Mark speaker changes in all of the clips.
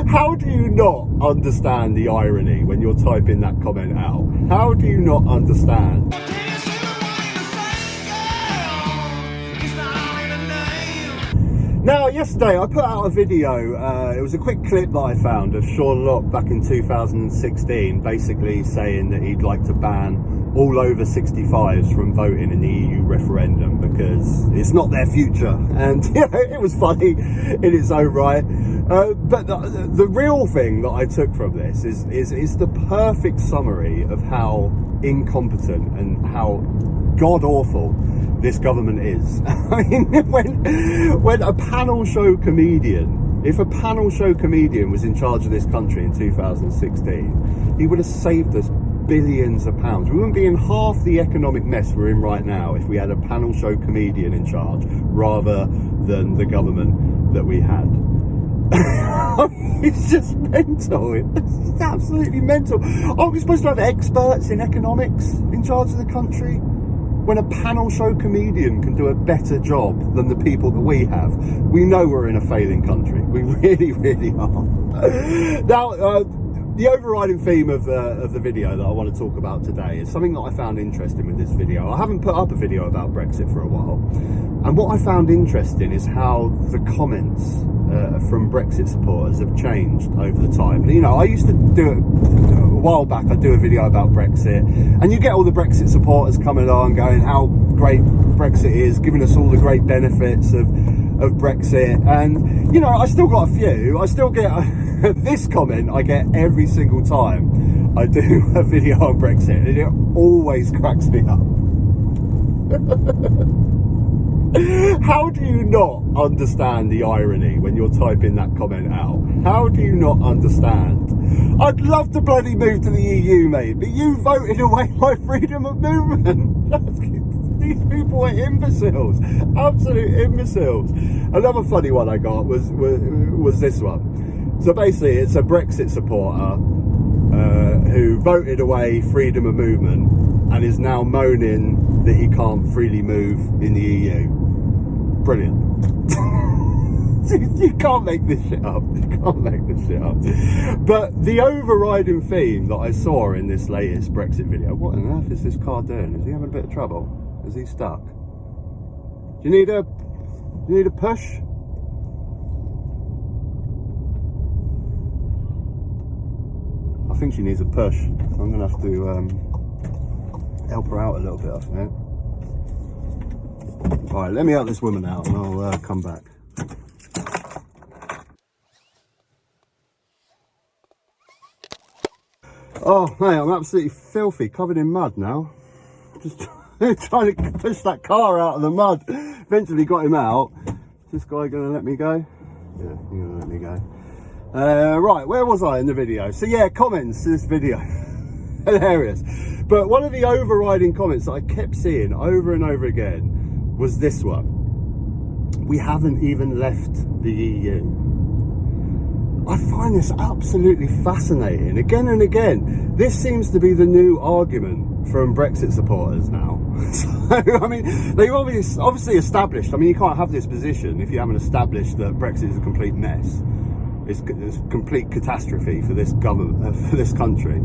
Speaker 1: How do you not understand the irony when you're typing that comment out? How do you not understand? Now, yesterday I put out a video, it was a quick clip that I found of Sean Locke back in 2016, basically saying that he'd like to ban all over 65s from voting in the EU referendum because it's not their future. And you know, it was funny in its own right. But the real thing that I took from this is the perfect summary of how incompetent and how god-awful this government is. I mean, when a panel show comedian, if a panel show comedian was in charge of this country in 2016, he would have saved us billions of pounds. We wouldn't be in half the economic mess we're in right now if we had a panel show comedian in charge rather than the government that we had. It's just mental. It's absolutely mental. Aren't we supposed to have experts in economics in charge of the country? When a panel show comedian can do a better job than the people that we have, we know we're in a failing country. We really, really are. Now, the overriding theme of the video that I want to talk about today is something that I found interesting with this video. I haven't put up a video about Brexit for a while, and what I found interesting is how the comments from Brexit supporters have changed over the time. You know, I used to do it a while back. I'd do a video about Brexit, and you get all the Brexit supporters coming along going how great Brexit is, giving us all the great benefits of Brexit. And you know, I still got a few. I still get this comment I get every single time I do a video on Brexit, and it always cracks me up. How do you not understand the irony when you're typing that comment out? How do you not understand? I'd love to bloody move to the EU, mate, but you voted away my freedom of movement. These people are imbeciles, absolute imbeciles. Another funny one I got was this one. So basically, it's a Brexit supporter who voted away freedom of movement and is now moaning that he can't freely move in the EU. Brilliant. You can't make this shit up. You can't make this shit up. But the overriding theme that I saw in this latest Brexit video, what on earth is this car doing? Is he having a bit of trouble? Is he stuck? Do you need a push? I think she needs a push. So I'm gonna have to help her out a little bit, I think. Alright, let me help this woman out and I'll come back. Oh mate, I'm absolutely filthy, covered in mud now. Just trying to push that car out of the mud. Eventually got him out. Is this guy gonna let me go? Yeah, he's gonna let me go. Right, where was I in the video? So yeah, comments to this video. Hilarious. But one of the overriding comments that I kept seeing over and over again was this one. We haven't even left the EU. I find this absolutely fascinating. Again and again, this seems to be the new argument from Brexit supporters now. So, I mean, they've obviously established, I mean, you can't have this position if you haven't established that Brexit is a complete mess. It's a complete catastrophe for this government, for this country.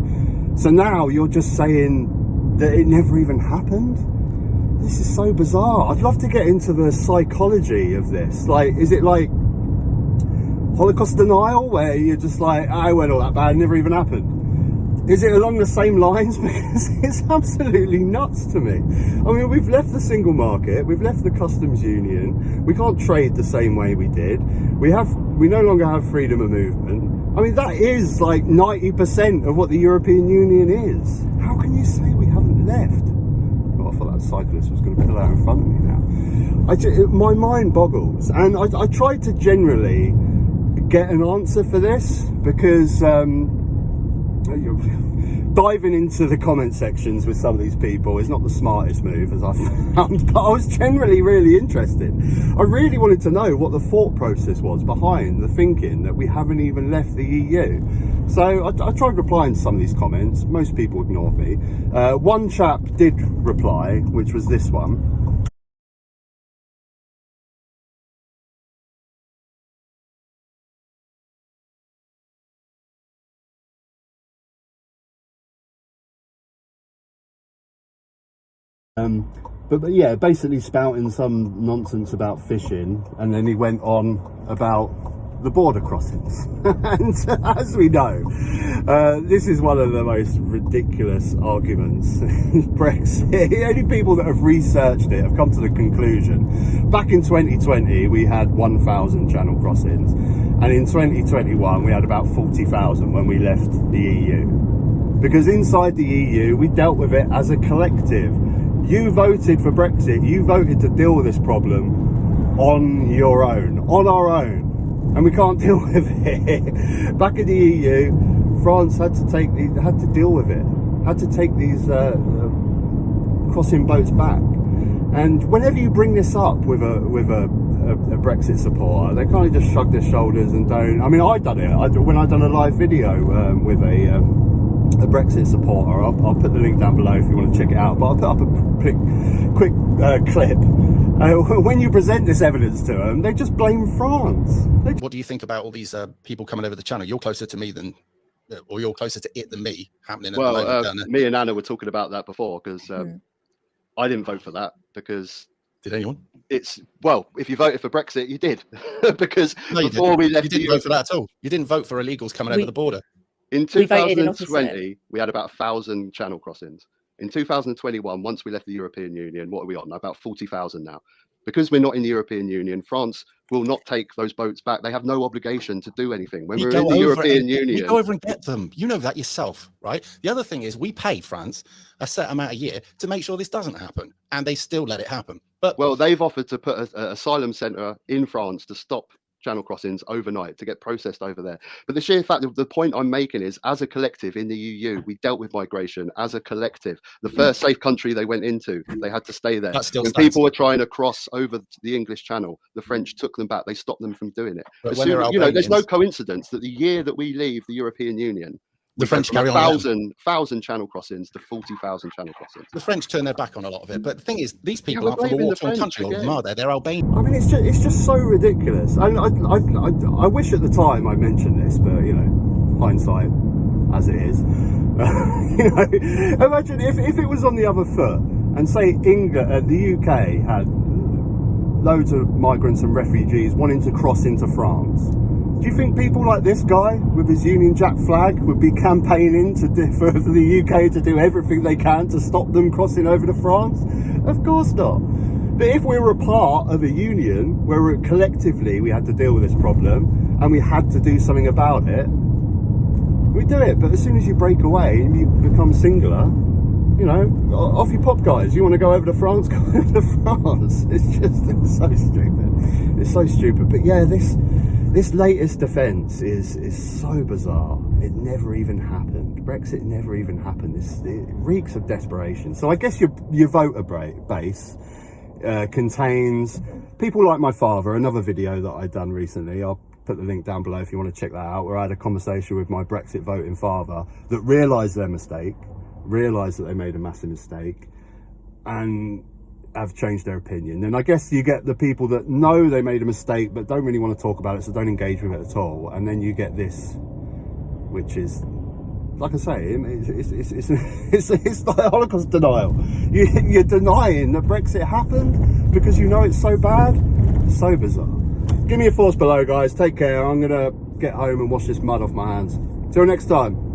Speaker 1: So now you're just saying that it never even happened? This is so bizarre. I'd love to get into the psychology of this. Like, is it like Holocaust denial, where you're just like, it wasn't all that bad, it never even happened? Is it along the same lines? Because it's absolutely nuts to me. I mean, we've left the single market, we've left the customs union, we can't trade the same way we did, we no longer have freedom of movement. I mean, that is like 90% of what the European Union is. How can you say we haven't left? I thought that cyclist was going to pull out in front of me now. My mind boggles, and I tried to generally get an answer for this because diving into the comment sections with some of these people is not the smartest move, as I found, but I was generally really interested. I really wanted to know what the thought process was behind the thinking that we haven't even left the EU. So I tried replying to some of these comments. Most people ignored me. One chap did reply, which was this one. But yeah, basically spouting some nonsense about fishing, and then he went on about the border crossings. And as we know, this is one of the most ridiculous arguments in Brexit. The only people that have researched it have come to the conclusion. Back in 2020, we had 1,000 channel crossings, and in 2021, we had about 40,000 when we left the EU. Because inside the EU, we dealt with it as a collective. You voted for Brexit, you voted to deal with this problem on your own, on our own, and we can't deal with it. Back in the EU, France had to deal with it, had to take these crossing boats back. And whenever you bring this up with a Brexit supporter, they kind of just shrug their shoulders and don't. I mean, I done it when I done a live video with a Brexit supporter. I'll put the link down below if you want to check it out, but I'll put up a quick clip. When you present this evidence to them, they just blame France.
Speaker 2: What do you think about all these people coming over the channel? You're closer to me than, or you're closer to it than me, happening at the moment.
Speaker 3: Me and Anna were talking about that before, because I didn't vote for that, because...
Speaker 2: Did anyone?
Speaker 3: Well, if you voted for Brexit, you did. Because
Speaker 2: no,
Speaker 3: before we left,
Speaker 2: you didn't vote for that at all. You didn't vote for illegals coming over the border.
Speaker 3: In 2020, we had about 1,000 channel crossings. In 2021, once we left the European Union, what are we on? About 40,000 now. Because we're not in the European Union, France will not take those boats back. They have no obligation to do anything. When we're in the European Union...
Speaker 2: You go over and get them. You know that yourself, right? The other thing is we pay France a set amount a year to make sure this doesn't happen. And they still let it happen. But
Speaker 3: well, they've offered to put an asylum centre in France to stop channel crossings overnight, to get processed over there. But the sheer fact, the point I'm making is, as a collective in the EU, we dealt with migration as a collective. The first safe country they went into, they had to stay there. When people were trying to cross over the English Channel, the French took them back. They stopped them from doing it. There's no coincidence that the year that we leave the European Union,
Speaker 2: the French carry on
Speaker 3: 1,000 channel crossings to 40,000 channel crossings.
Speaker 2: The French turn their back on a lot of it. But the thing is, these people aren't from a war-torn country, all of them are there. They're Albanian.
Speaker 1: I mean, it's just so ridiculous. I wish at the time I mentioned this, but you know, hindsight as it is. You know, imagine if it was on the other foot, and say the UK had loads of migrants and refugees wanting to cross into France. Do you think people like this guy with his Union Jack flag would be campaigning for the UK to do everything they can to stop them crossing over to France? Of course not. But if we were a part of a union where collectively we had to deal with this problem and we had to do something about it, we do it. But as soon as you break away and you become singular, you know, off you pop, guys. You want to go over to France? Go over to France. It's so stupid. It's so stupid. But yeah, this latest defence is so bizarre. It never even happened. Brexit never even happened. It reeks of desperation. So I guess your voter base contains people like my father. Another video that I've done recently, I'll put the link down below if you want to check that out, where I had a conversation with my Brexit voting father that realised their mistake, realised that they made a massive mistake, and have changed their opinion. And I guess you get the people that know they made a mistake but don't really want to talk about it, so don't engage with it at all. And then you get this, which is, like I say, it's like Holocaust denial. You're denying that Brexit happened because you know it's so bad. It's so bizarre. Give me your thoughts below, guys. Take care. I'm gonna get home and wash this mud off my hands. Till next time.